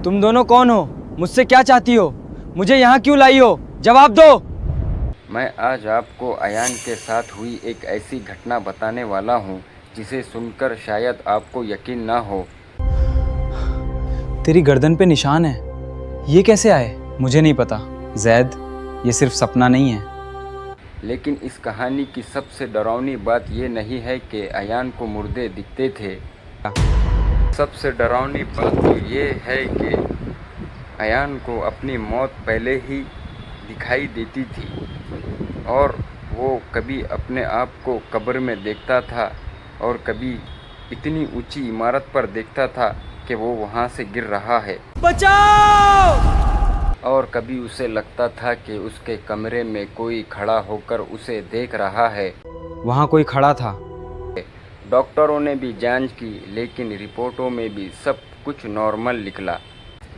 तुम दोनों कौन हो? मुझसे क्या चाहती हो? मुझे यहाँ क्यों लाई हो? जवाब दो। मैं आज आपको अयान के साथ हुई एक ऐसी घटना बताने वाला हूँ जिसे सुनकर शायद आपको यकीन ना हो। तेरी गर्दन पे निशान है, ये कैसे आए? मुझे नहीं पता जैद, ये सिर्फ सपना नहीं है। लेकिन इस कहानी की सबसे डरावनी बात ये नहीं है कि अयान को मुर्दे दिखते थे। सबसे डरावनी बात तो ये है कि अयान को अपनी मौत पहले ही दिखाई देती थी और वो कभी अपने आप को कब्र में देखता था और कभी इतनी ऊंची इमारत पर देखता था कि वो वहाँ से गिर रहा है। बचाओ! और कभी उसे लगता था कि उसके कमरे में कोई खड़ा होकर उसे देख रहा है। वहाँ कोई खड़ा था। डॉक्टरों ने भी जांच की लेकिन रिपोर्टों में भी सब कुछ नॉर्मल निकला।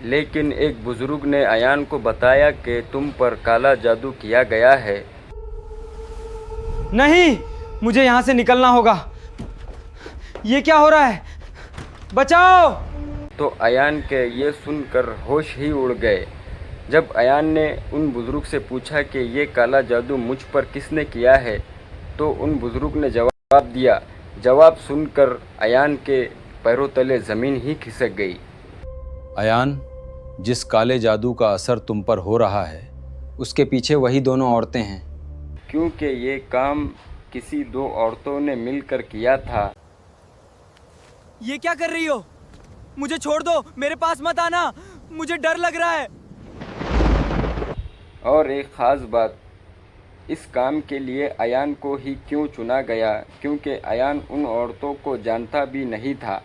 लेकिन एक बुजुर्ग ने अयान को बताया कि तुम पर काला जादू किया गया है। नहीं, मुझे यहाँ से निकलना होगा। ये क्या हो रहा है? बचाओ! तो अयान के ये सुनकर होश ही उड़ गए। जब अयान ने उन बुजुर्ग से पूछा कि ये काला जादू मुझ पर किसने किया है, तो उन बुजुर्ग ने जवाब दिया। जवाब सुनकर अयान के पैरों तले ज़मीन ही खिसक गई। अयान, जिस काले जादू का असर तुम पर हो रहा है, उसके पीछे वही दोनों औरतें हैं। क्योंकि ये काम किसी दो औरतों ने मिलकर किया था। ये क्या कर रही हो? मुझे छोड़ दो, मेरे पास मत आना, मुझे डर लग रहा है। और एक ख़ास बात, इस काम के लिए अयान को ही क्यों चुना गया, क्योंकि अयान उन औरतों को जानता भी नहीं था।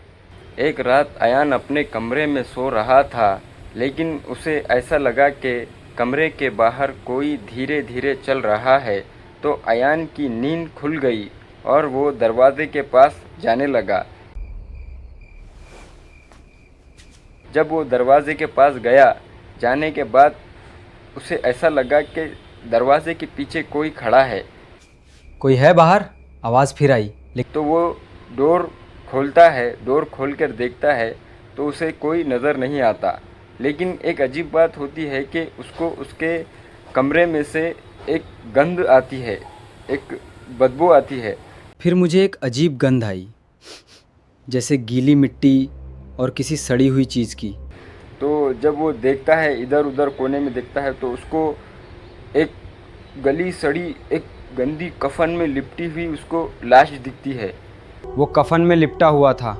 एक रात अयान अपने कमरे में सो रहा था, लेकिन उसे ऐसा लगा कि कमरे के बाहर कोई धीरे धीरे चल रहा है। तो अयान की नींद खुल गई और वो दरवाजे के पास जाने लगा। जब वो दरवाजे के पास गया, जाने के बाद उसे ऐसा लगा कि दरवाजे के पीछे कोई खड़ा है। कोई है बाहर? आवाज़ फिर आई। तो वो डोर खोलता है, डोर खोलकर देखता है तो उसे कोई नज़र नहीं आता। लेकिन एक अजीब बात होती है कि उसको उसके कमरे में से एक गंध आती है, एक बदबू आती है। फिर मुझे एक अजीब गंध आई, जैसे गीली मिट्टी और किसी सड़ी हुई चीज़ की। तो जब वो देखता है, इधर उधर कोने में देखता है, तो उसको एक गली सड़ी, एक गंदी कफन में लिपटी हुई उसको लाश दिखती है। वो कफन में लिपटा हुआ था।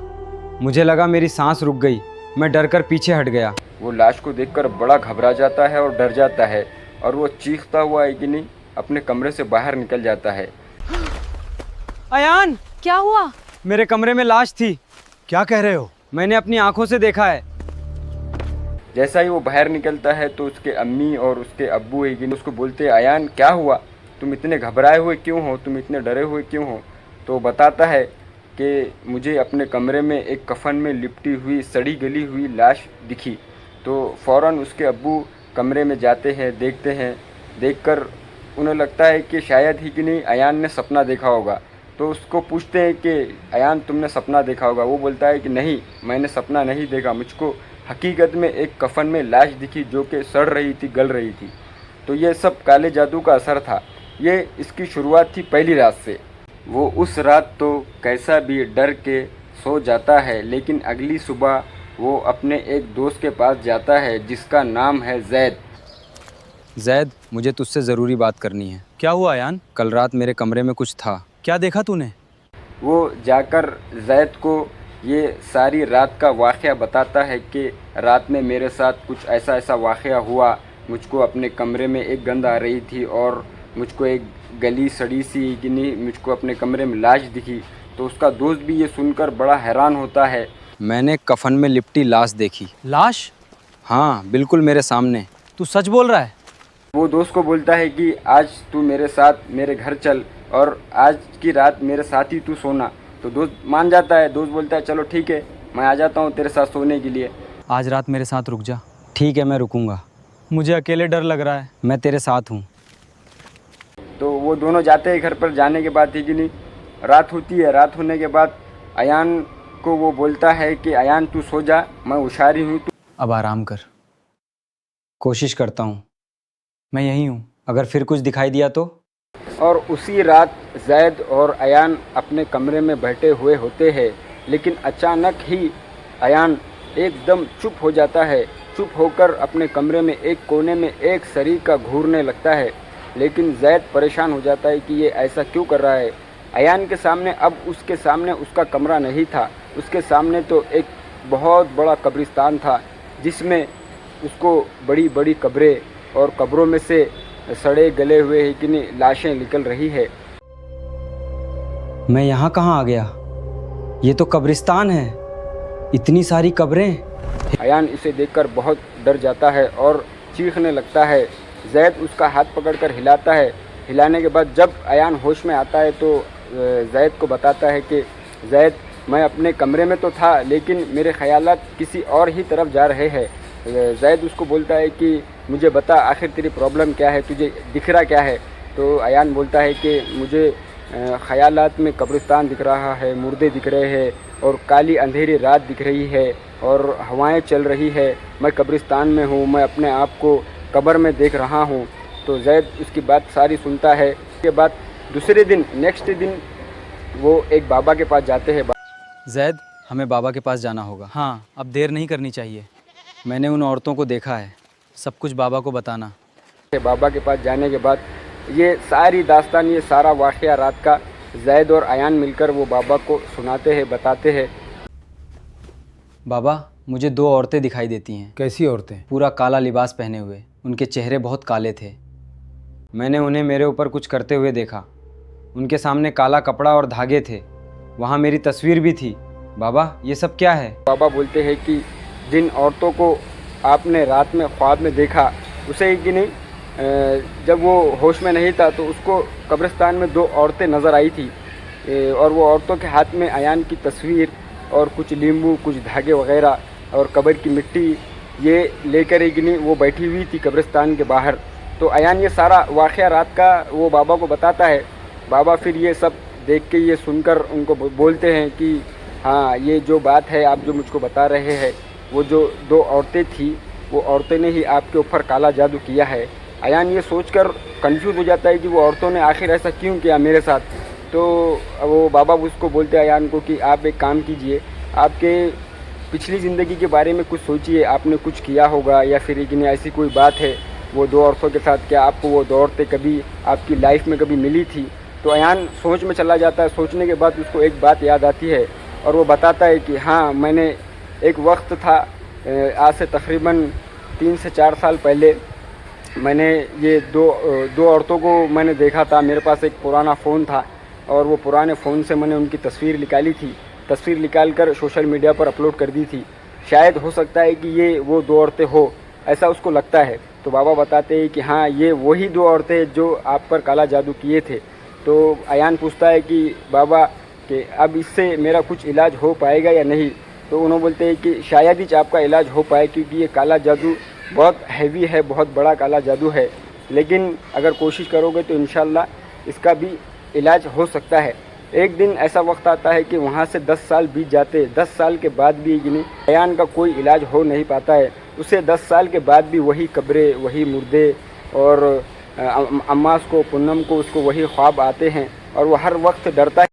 मुझे लगा मेरी सांस रुक गई। मैं डर कर पीछे हट गया। वो लाश को देखकर बड़ा घबरा जाता है और डर जाता है और वो चीखता हुआ है कि नहीं अपने कमरे से बाहर निकल जाता है। अयान! क्या हुआ? मेरे कमरे में लाश थी। क्या कह रहे हो? मैंने अपनी आंखों से देखा है। जैसा ही वो बाहर निकलता है तो उसके अम्मी और उसके अब्बू है कि नहीं उसको बोलते हैं, अयान क्या हुआ, तुम इतने घबराए हुए क्यों हो, तुम इतने डरे हुए क्यों हो। तो बताता है कि मुझे अपने कमरे में एक कफन में लिपटी हुई सड़ी गली हुई लाश दिखी। तो फ़ौरन उसके अब्बू कमरे में जाते हैं, देखते हैं। देखकर उन्हें लगता है कि शायद ही कि नहीं अयान ने सपना देखा होगा। तो उसको पूछते हैं कि अयान तुमने सपना देखा होगा। वो बोलता है कि नहीं, मैंने सपना नहीं देखा, मुझको हकीकत में एक कफन में लाश दिखी जो कि सड़ रही थी, गल रही थी। तो ये सब काले जादू का असर था। ये इसकी शुरुआत थी पहली रात से। वो उस रात तो कैसा भी डर के सो जाता है, लेकिन अगली सुबह वो अपने एक दोस्त के पास जाता है जिसका नाम है जैद। जैद, मुझे तुझसे ज़रूरी बात करनी है। क्या हुआ अयान? कल रात मेरे कमरे में कुछ था। क्या देखा तूने? वो जाकर जैद को ये सारी रात का वाक़या बताता है कि रात में मेरे साथ कुछ ऐसा ऐसा वाक़या हुआ। मुझको अपने कमरे में एक गंध आ रही थी और मुझको एक गली सड़ी सी कि नहीं मुझको अपने कमरे में लाश दिखी। तो उसका दोस्त भी ये सुनकर बड़ा हैरान होता है। मैंने कफन में लिपटी लाश देखी। लाश? हाँ, बिल्कुल मेरे सामने। तू सच बोल रहा है? वो दोस्त को बोलता है कि आज तू मेरे साथ मेरे घर चल और आज की रात मेरे साथ ही तू सोना। तो दोस्त मान जाता है। दोस्त बोलता है चलो ठीक है, मैं आ जाता हूँ तेरे साथ सोने के लिए। आज रात मेरे साथ रुक जा। ठीक है, मैं रुकूंगा। मुझे अकेले डर लग रहा है। मैं तेरे साथ हूँ। तो वो दोनों जाते हैं घर पर। जाने के बाद ही कि नहीं रात होती है। रात होने के बाद अयान को वो बोलता है कि अयान तू सो जा, मैं होशियारी हूँ, अब आराम कर। कोशिश करता हूँ, मैं यहीं हूँ, अगर फिर कुछ दिखाई दिया तो। और उसी रात जैद और अयान अपने कमरे में बैठे हुए होते हैं, लेकिन अचानक ही अयान एकदम चुप हो जाता है। चुप होकर अपने कमरे में एक कोने में एक सरीका घूरने लगता है। लेकिन जैद परेशान हो जाता है कि ये ऐसा क्यों कर रहा है। अयान के सामने अब उसके सामने उसका कमरा नहीं था, उसके सामने तो एक बहुत बड़ा कब्रिस्तान था, जिसमें उसको बड़ी बड़ी कब्रें और कब्रों में से सड़े गले हुए यकीनी लाशें निकल रही है। मैं यहाँ कहाँ आ गया? ये तो कब्रिस्तान है, इतनी सारी कब्रें। अयान इसे देखकर बहुत डर जाता है और चीखने लगता है। जैद उसका हाथ पकड़कर हिलाता है। हिलाने के बाद जब अयान होश में आता है तो जैद को बताता है कि जैद, मैं अपने कमरे में तो था, लेकिन मेरे ख़यालात किसी और ही तरफ जा रहे हैं। जैद उसको बोलता है कि मुझे बता, आखिर तेरी प्रॉब्लम क्या है, तुझे दिख रहा क्या है? तो अयान बोलता है कि मुझे ख़यालात में कब्रिस्तान दिख रहा है, मुर्दे दिख रहे हैं और काली अंधेरी रात दिख रही है और हवाएं चल रही है। मैं कब्रिस्तान में हूँ, मैं अपने आप को कब्र में देख रहा हूँ। तो जैद उसकी बात सारी सुनता है। उसके बाद दूसरे दिन, नेक्स्ट दिन वो एक बाबा के पास जाते हैं। जैद, हमें बाबा के पास जाना होगा। हाँ, अब देर नहीं करनी चाहिए। मैंने उन औरतों को देखा है, सब कुछ बाबा को बताना। बाबा के पास जाने के बाद ये सारी दास्तान, ये सारा वाक़या रात का जैद और अयान मिलकर वो बाबा को सुनाते हैं, बताते हैं। बाबा, मुझे दो औरतें दिखाई देती हैं। कैसी औरतें? पूरा काला लिबास पहने हुए, उनके चेहरे बहुत काले थे। मैंने उन्हें मेरे ऊपर कुछ करते हुए देखा। उनके सामने काला कपड़ा और धागे थे, वहाँ मेरी तस्वीर भी थी। बाबा, ये सब क्या है? बाबा बोलते हैं कि जिन औरतों को आपने रात में ख्वाब में देखा, उसे ही कि नहीं, जब वो होश में नहीं था तो उसको कब्रिस्तान में दो औरतें नज़र आई थी और वो औरतों के हाथ में अयान की तस्वीर और कुछ नींबू, कुछ धागे वगैरह और कब्र की मिट्टी ये लेकर ही कि नहीं वो बैठी हुई थी कब्रिस्तान के बाहर। तो अयान ये सारा वाक़या रात का वो बाबा को बताता है। बाबा फिर ये सब देख के, ये सुनकर उनको बोलते हैं कि हाँ, ये जो बात है आप जो मुझको बता रहे हैं, वो जो दो औरतें थी, वो औरतें ने ही आपके ऊपर काला जादू किया है। अयान ये सोचकर कंफ्यूज हो जाता है कि वो औरतों ने आखिर ऐसा क्यों किया मेरे साथ। तो वो बाबा उसको बोलते हैं अयान को कि आप एक काम कीजिए, आपके पिछली ज़िंदगी के बारे में कुछ सोचिए, आपने कुछ किया होगा या फिर कि नहीं ऐसी कोई बात है वो दो औरतों के साथ, क्या आपको वो दो औरतें कभी आपकी लाइफ में कभी मिली थी? तो अयान सोच में चला जाता है। सोचने के बाद उसको एक बात याद आती है और वो बताता है कि हाँ, मैंने एक वक्त था, आज से तकरीबन 3 से 4 साल पहले मैंने ये दो औरतों को मैंने देखा था। मेरे पास एक पुराना फ़ोन था और वो पुराने फ़ोन से मैंने उनकी तस्वीर निकाली थी। तस्वीर निकाल कर सोशल मीडिया पर अपलोड कर दी थी। शायद हो सकता है कि ये वो दो औरतें हो, ऐसा उसको लगता है। तो बाबा बताते हैं कि हाँ, ये वही दो औरतें जो आप पर काला जादू किए थे। तो अयान पूछता है कि बाबा कि अब इससे मेरा कुछ इलाज हो पाएगा या नहीं? तो उन्होंने बोलते हैं कि शायद ही आपका इलाज हो पाए, क्योंकि ये काला जादू बहुत हैवी है, बहुत बड़ा काला जादू है। लेकिन अगर कोशिश करोगे तो इंशाल्लाह इसका भी इलाज हो सकता है। एक दिन ऐसा वक्त आता है कि वहाँ से 10 साल बीत जाते। 10 साल के बाद भी अयान का कोई इलाज हो नहीं पाता है। उसे 10 साल के बाद भी वही कब्रें, वही मुर्दे और अम्मास को, पूनम को उसको वही ख्वाब आते हैं और वो हर वक्त डरता है।